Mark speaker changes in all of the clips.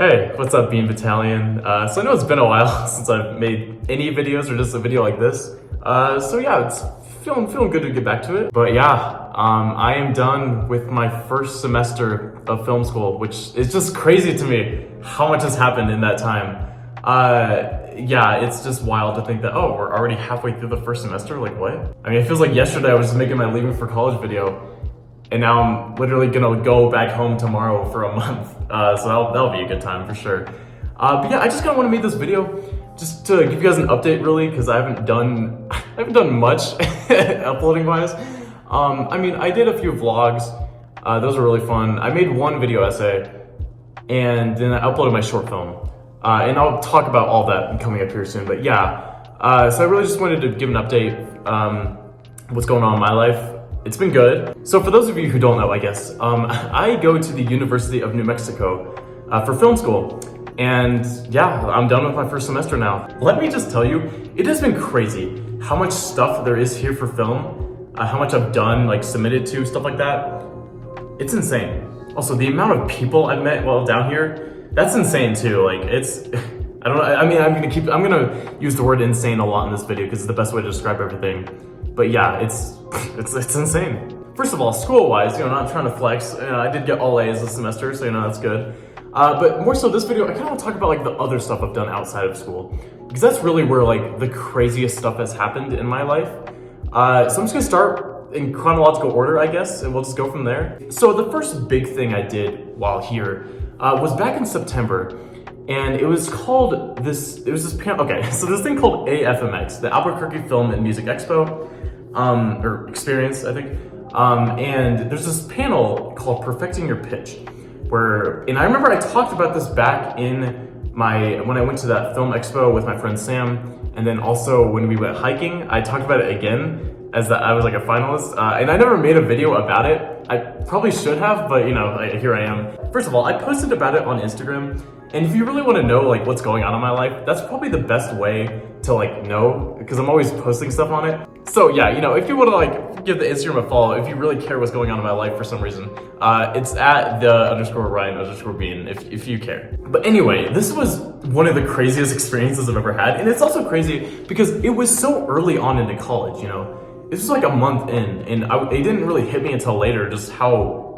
Speaker 1: Hey, what's up, Bean Battalion? So I know it's been a while since I've made any videos or just a video like this. So yeah, it's feeling good to get back to it. But yeah, I am done with my first semester of film school, which is just crazy to me how much has happened in that time. Yeah, it's just wild to think that, oh, we're already halfway through the first semester, like what? I mean, it feels like yesterday I was just making my leaving for college video, and now I'm literally gonna go back home tomorrow for a month. So that'll be a good time for sure. But yeah, I just kinda wanna make this video just to give you guys an update really, because I haven't done much uploading wise. I mean, I did a few vlogs, those were really fun. I made one video essay, and then I uploaded my short film. And I'll talk about all that coming up here soon, but yeah. So I really just wanted to give an update, what's going on in my life. It's been good. So for those of you who don't know, I guess, I go to the University of New Mexico for film school. And yeah, I'm done with my first semester now. Let me just tell you, it has been crazy how much stuff there is here for film, how much I've done, like submitted to, stuff like that. It's insane. Also, the amount of people I've met while down here, that's insane too. Like it's, I don't know, I mean, I'm gonna use the word insane a lot in this video because it's the best way to describe everything. But yeah, it's insane. First of all, school-wise, not trying to flex. I did get all A's this semester, so that's good. But more so this video, I kind of want to talk about like the other stuff I've done outside of school, because that's really where like the craziest stuff has happened in my life. So I'm just gonna start in chronological order, I guess, and we'll just go from there. So the first big thing I did while here was back in September. And it was called this panel. Okay, so this thing called AFMX, the Albuquerque Film and Music Expo, or Experience, I think. And there's this panel called Perfecting Your Pitch, and I remember I talked about this back in when I went to that film expo with my friend Sam, and then also when we went hiking, I talked about it again as that I was like a finalist, and I never made a video about it. I probably should have, but here I am. First of all, I posted about it on Instagram. And if you really want to know like what's going on in my life, that's probably the best way to like know, because I'm always posting stuff on it. So yeah, if you want to like give the Instagram a follow, if you really care what's going on in my life for some reason, it's at the_Ryan_Bean if you care. But anyway, this was one of the craziest experiences I've ever had. And it's also crazy because it was so early on into college, This was like a month in, and it didn't really hit me until later just how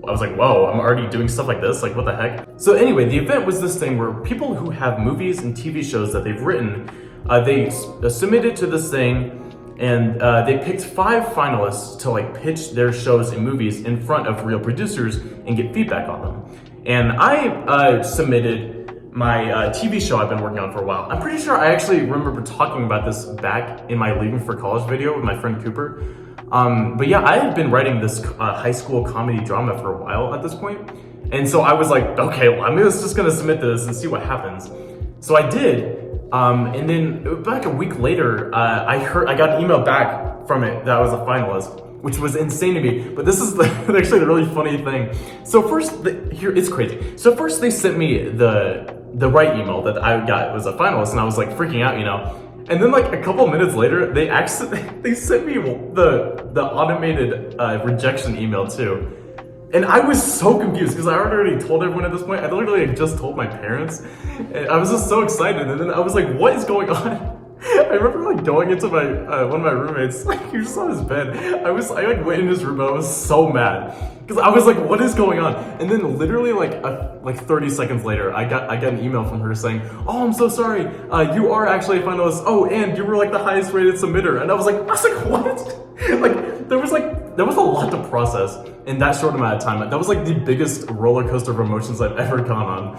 Speaker 1: I was like, whoa, I'm already doing stuff like this? Like, what the heck? So anyway, the event was this thing where people who have movies and TV shows that they've written, they submitted to this thing, and they picked 5 finalists to like pitch their shows and movies in front of real producers and get feedback on them. And I submitted my TV show I've been working on for a while. I'm pretty sure I actually remember talking about this back in my Leaving for College video with my friend Cooper. But yeah, I had been writing this high school comedy drama for a while at this point. And so I was like, okay, well, I'm just gonna submit this and see what happens. So I did. And then about a week later, I got an email back from it that I was a finalist, which was insane to me. But this is actually the really funny thing. So first, it's crazy. So first they sent me the right email that I got was a finalist, and I was like freaking out, And then like a couple minutes later, they sent me the automated rejection email too. And I was so confused because I already told everyone at this point. I literally had just told my parents. And I was just so excited. And then I was like, what is going on? I remember like going into my one of my roommates, like he was just on his bed. I like went in his room and I was so mad because I was like, what is going on? And then literally like 30 seconds later, I got an email from her saying, oh, I'm so sorry, you are actually a finalist. Oh, and you were like the highest rated submitter. And I was like, what? Like there was a lot to process in that short amount of time. That was like the biggest roller coaster of emotions I've ever gone on.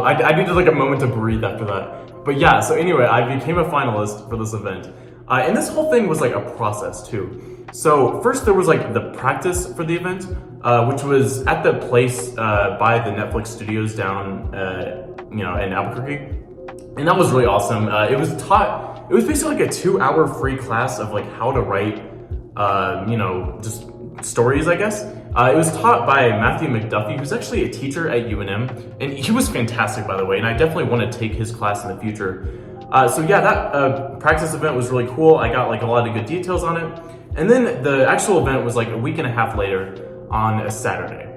Speaker 1: I needed like a moment to breathe after that. But yeah, so anyway, I became a finalist for this event. And this whole thing was like a process too. So first there was like the practice for the event, which was at the place by the Netflix studios down, in Albuquerque. And that was really awesome. It was basically like a 2-hour free class of like how to write, just stories, I guess. It was taught by Matthew McDuffie, who's actually a teacher at UNM, and he was fantastic, by the way, and I definitely want to take his class in the future. So yeah, that practice event was really cool. I got like a lot of good details on it. And then the actual event was like a week and a half later on a Saturday.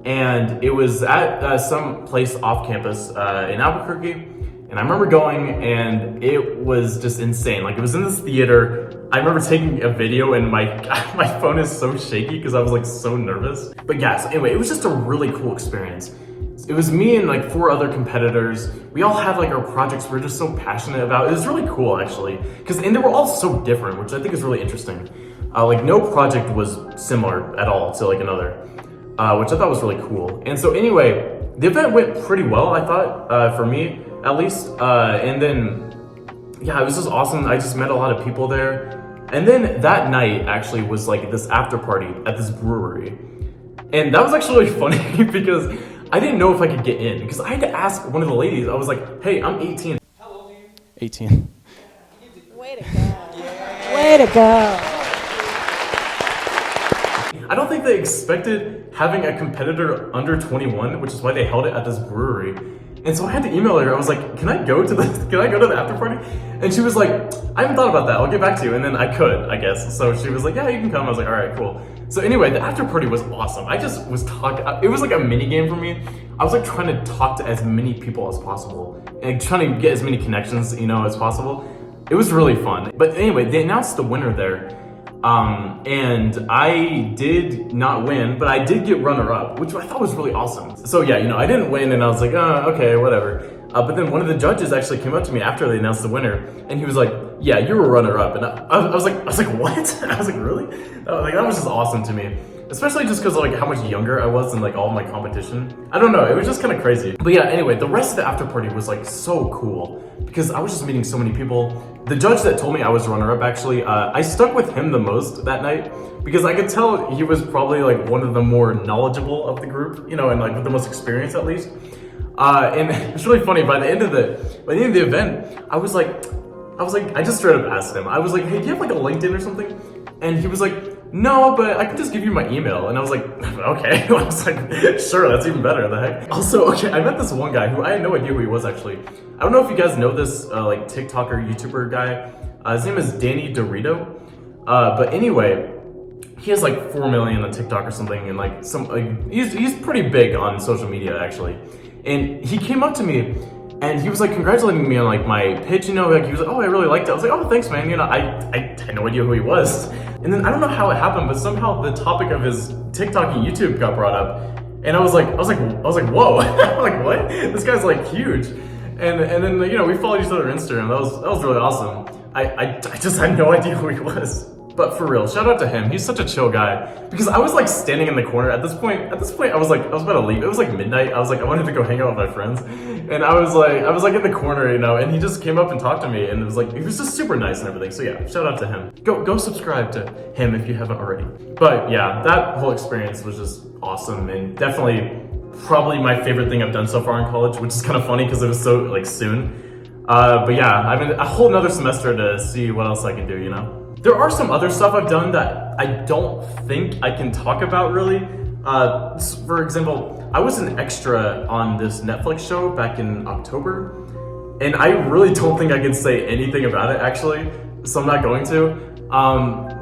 Speaker 1: and it was at some place off campus in Albuquerque. And I remember going, and it was just insane. Like, it was in this theater. I remember taking a video, and my my phone is so shaky because I was like so nervous. But yeah, so anyway, it was just a really cool experience. It was me and like 4 other competitors. We all had like our projects we were just so passionate about. It was really cool actually, and they were all so different, which I think is really interesting. Like no project was similar at all to like another, which I thought was really cool. And so anyway, the event went pretty well, I thought, for me at least. And then, yeah, it was just awesome. I just met a lot of people there. And then that night actually was like this after party at this brewery. And that was actually really funny because I didn't know if I could get in because I had to ask one of the ladies. I was like, hey, I'm 18. How old are you? 18.
Speaker 2: Way to go. Way to go.
Speaker 1: I don't think they expected having a competitor under 21, which is why they held it at this brewery. And so I had to email her. I was like, can I go to the after party? And she was like, I haven't thought about that. I'll get back to you. And then I could, I guess. So she was like, yeah, you can come. I was like, all right, cool. So anyway, the after party was awesome. I just was talking. It was like a mini game for me. I was like trying to talk to as many people as possible and trying to get as many connections, as possible. It was really fun. But anyway, they announced the winner there. And I did not win, but I did get runner-up, which I thought was really awesome. So yeah, I didn't win, and I was like, oh, okay, whatever. But then one of the judges actually came up to me after they announced the winner, and he was like, yeah, you were runner-up. And I was like, what? I was like, really? Like, that was just awesome to me. Especially just because like how much younger I was than like all my competition. I don't know, it was just kind of crazy. But yeah, anyway, the rest of the after party was like so cool because I was just meeting so many people. The judge that told me I was runner-up actually, I stuck with him the most that night because I could tell he was probably like one of the more knowledgeable of the group, and like with the most experience at least. And it's really funny, by the end of the event, I was like, I just straight up asked him. I was like, hey, do you have like a LinkedIn or something? And he was like, no, but I can just give you my email. And I was like, okay. I was like, sure, that's even better. The heck? Also, okay, I met this one guy who I had no idea who he was actually. I don't know if you guys know this like TikToker, YouTuber guy. His name is Danny Dorito. But anyway, he has like 4 million on TikTok or something, and like he's pretty big on social media actually. And he came up to me and he was like congratulating me on like my pitch, like he was like, oh, I really liked it. I was like, oh, thanks, man. I had no idea who he was. And then I don't know how it happened, but somehow the topic of his TikTok and YouTube got brought up. And I was like, whoa. I'm like, what? This guy's like huge. And then we followed each other on Instagram. That was really awesome. I just had no idea who he was. But for real, shout out to him. He's such a chill guy. Because I was like standing in the corner at this point. I was about to leave. It was like midnight. I was like, I wanted to go hang out with my friends. And I was like in the corner, and he just came up and talked to me, and it was like, he was just super nice and everything. So yeah, shout out to him. Go subscribe to him if you haven't already. But yeah, that whole experience was just awesome, and definitely probably my favorite thing I've done so far in college, which is kind of funny because it was so like soon. But yeah, I mean, a whole nother semester to see what else I can do, There are some other stuff I've done that I don't think I can talk about really. For example, I was an extra on this Netflix show back in October, and I really don't think I can say anything about it actually, so I'm not going to.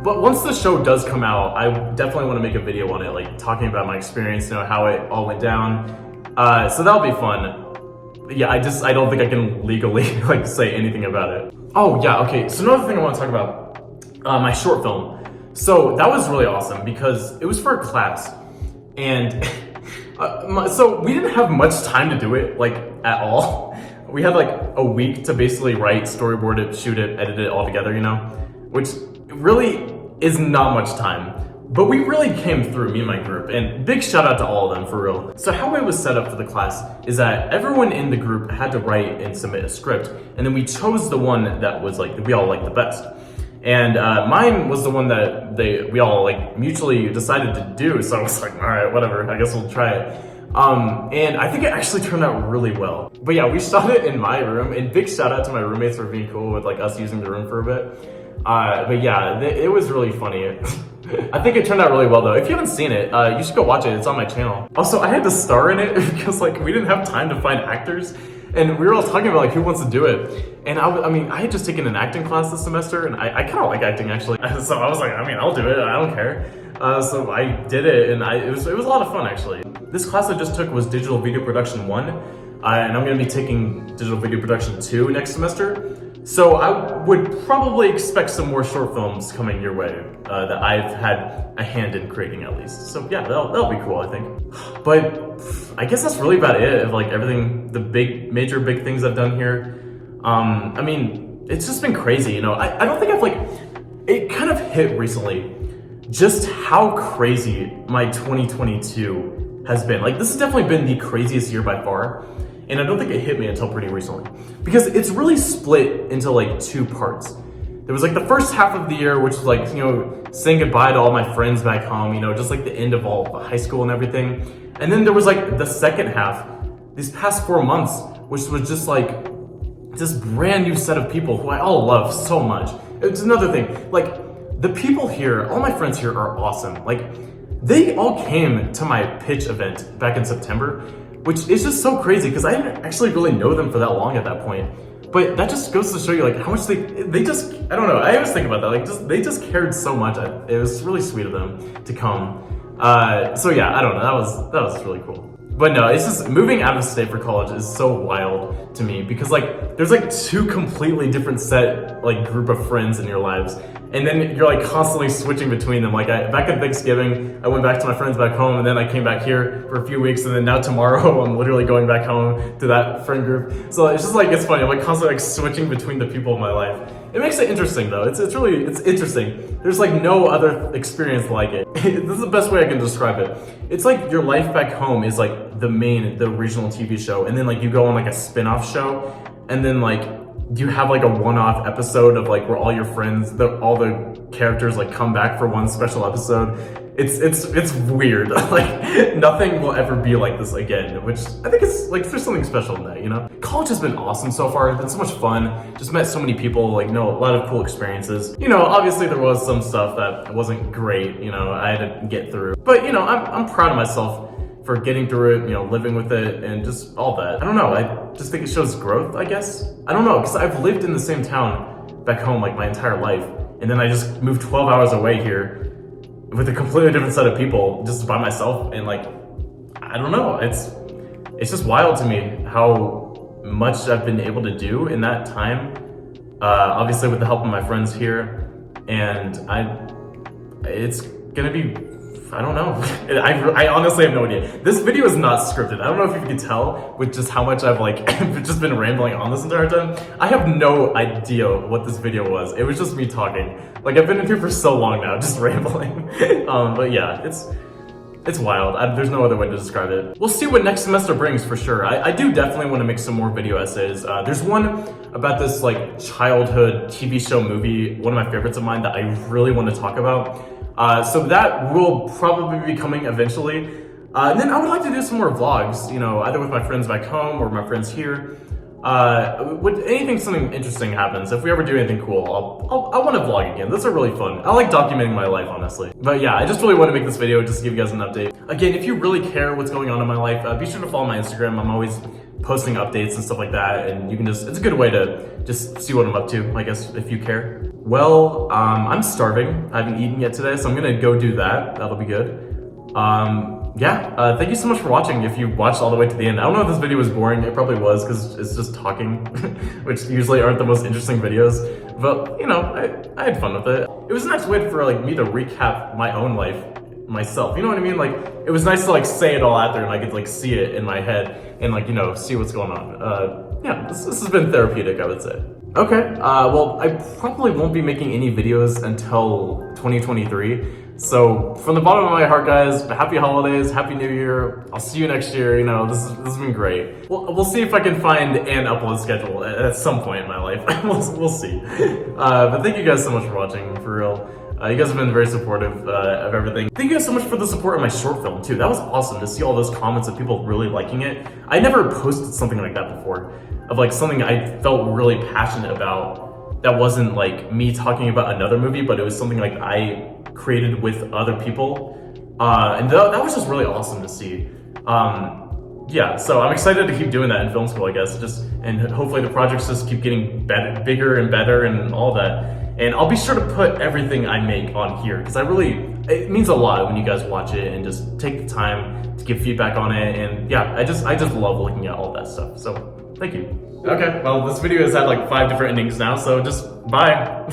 Speaker 1: But once the show does come out, I definitely want to make a video on it, like talking about my experience, how it all went down. So that'll be fun. Yeah, I don't think I can legally like say anything about it. Oh yeah, okay, so another thing I want to talk about, my short film. So that was really awesome because it was for a class, and so we didn't have much time to do it like at all. We had like a week to basically write, storyboard it, shoot it, edit it all together, which really is not much time. But we really came through, me and my group, and big shout out to all of them, for real. So how it was set up for the class is that everyone in the group had to write and submit a script, and then we chose the one that was like, we all liked the best. And mine was the one that we all like mutually decided to do, so I was like, all right, whatever, I guess we'll try it. And I think it actually turned out really well. But yeah, we shot it in my room, and big shout out to my roommates for being cool with like us using the room for a bit. But yeah, it was really funny. I think it turned out really well though. If you haven't seen it, you should go watch it. It's on my channel. Also, I had to star in it because like we didn't have time to find actors, and we were all talking about like who wants to do it. And I had just taken an acting class this semester, and I kind of like acting actually. So I was like, I'll do it. I don't care. So I did it, and it was a lot of fun actually. this class I just took was Digital Video Production 1, and I'm going to be taking Digital Video Production 2 next semester. So I would probably expect some more short films coming your way that I've had a hand in creating at least. So yeah, that'll be cool, I think. But I guess that's really about it of like everything, the major big things I've done here. I mean, it's just been crazy, you know. I don't think I've like, it kind of hit recently just how crazy my 2022 has been. Like, this has definitely been the craziest year by far. And I don't think it hit me until pretty recently. Because it's really split into like two parts. There was like the first half of the year, which was like, you know, saying goodbye to all my friends back home, you know, just like the end of all high school and everything. And then there was like the second half, these past 4 months, which was just like this brand new set of people who I all love so much. It's another thing, like the people here, all my friends here are awesome. Like they all came to my pitch event back in September, which is just so crazy because I didn't actually really know them for that long at that point. But that just goes to show you like how much they just, I don't know, I always think about that, like they just cared so much. It was really sweet of them to come. So yeah, I don't know, that was really cool. But no, it's just moving out of state for college is so wild to me because like there's like two completely different set like group of friends in your lives, and then you're like constantly switching between them. Like back at Thanksgiving, I went back to my friends back home, and then I came back here for a few weeks, and then now tomorrow I'm literally going back home to that friend group. So it's just like, it's funny, I'm like constantly like switching between the people in my life. It makes it interesting though. It's interesting. There's like no other experience like it. This is the best way I can describe it. It's like your life back home is like the original TV show, and then like you go on like a spin-off show, and then like you have like a one-off episode of like where all your friends, all the characters like come back for one special episode. It's weird. Like nothing will ever be like this again, which I think is like, there's something special in that, you know? College has been awesome so far. It's been so much fun. Just met so many people, like, you know, a lot of cool experiences. You know, obviously there was some stuff that wasn't great, you know, I had to get through. But, you know, I'm proud of myself for getting through it, you know, living with it and just all that. I don't know, I just think it shows growth, I guess. I don't know, because I've lived in the same town back home like my entire life, and then I just moved 12 hours away here with a completely different set of people just by myself, and like, I don't know, it's just wild to me how much I've been able to do in that time, obviously with the help of my friends here, and it's gonna be, I don't know. I honestly have no idea. This video is not scripted. I don't know if you can tell with just how much I've like just been rambling on this entire time. I have no idea what this video was. It was just me talking. Like I've been in here for so long now, just rambling. But yeah, it's wild. There's no other way to describe it. We'll see what next semester brings for sure. I do definitely want to make some more video essays. There's one about this like childhood TV show movie, one of my favorites of mine that I really want to talk about. So that will probably be coming eventually. And then I would like to do some more vlogs, you know, either with my friends back home or my friends here. When something interesting happens, if we ever do anything cool, I want to vlog again. Those are really fun. I like documenting my life, honestly. But yeah, I just really want to make this video just to give you guys an update. Again, if you really care what's going on in my life, be sure to follow my Instagram. I'm always posting updates and stuff like that, and you can it's a good way to just see what I'm up to, I guess, if you care. Well, I'm starving. I haven't eaten yet today, so I'm gonna go do that. That'll be good. Thank you so much for watching if you watched all the way to the end. I don't know if this video was boring. It probably was because it's just talking, which usually aren't the most interesting videos. But, you know, I had fun with it. It was a nice way for like me to recap my own life myself. You know what I mean? Like, it was nice to like say it all out there and I could like see it in my head and like, you know, see what's going on. Yeah, this has been therapeutic, I would say. Okay, well, I probably won't be making any videos until 2023. So from the bottom of my heart, guys, happy holidays, happy new year. I'll see you next year. You know, this has been great. We'll see if I can find an upload schedule at some point in my life. we'll see. But thank you guys so much for watching, for real. You guys have been very supportive of everything. Thank you guys so much for the support of my short film too. That was awesome to see all those comments of people really liking it. I never posted something like that before, of like something I felt really passionate about that wasn't like me talking about another movie, but it was something like I created with other people. And that was just really awesome to see. Yeah, so I'm excited to keep doing that in film school, I guess. And hopefully the projects just keep getting bigger and better and all that. And I'll be sure to put everything I make on here because I it means a lot when you guys watch it and just take the time to give feedback on it. And yeah, I just love looking at all that stuff. So thank you. Okay, well, this video has had like 5 different endings now, so just bye.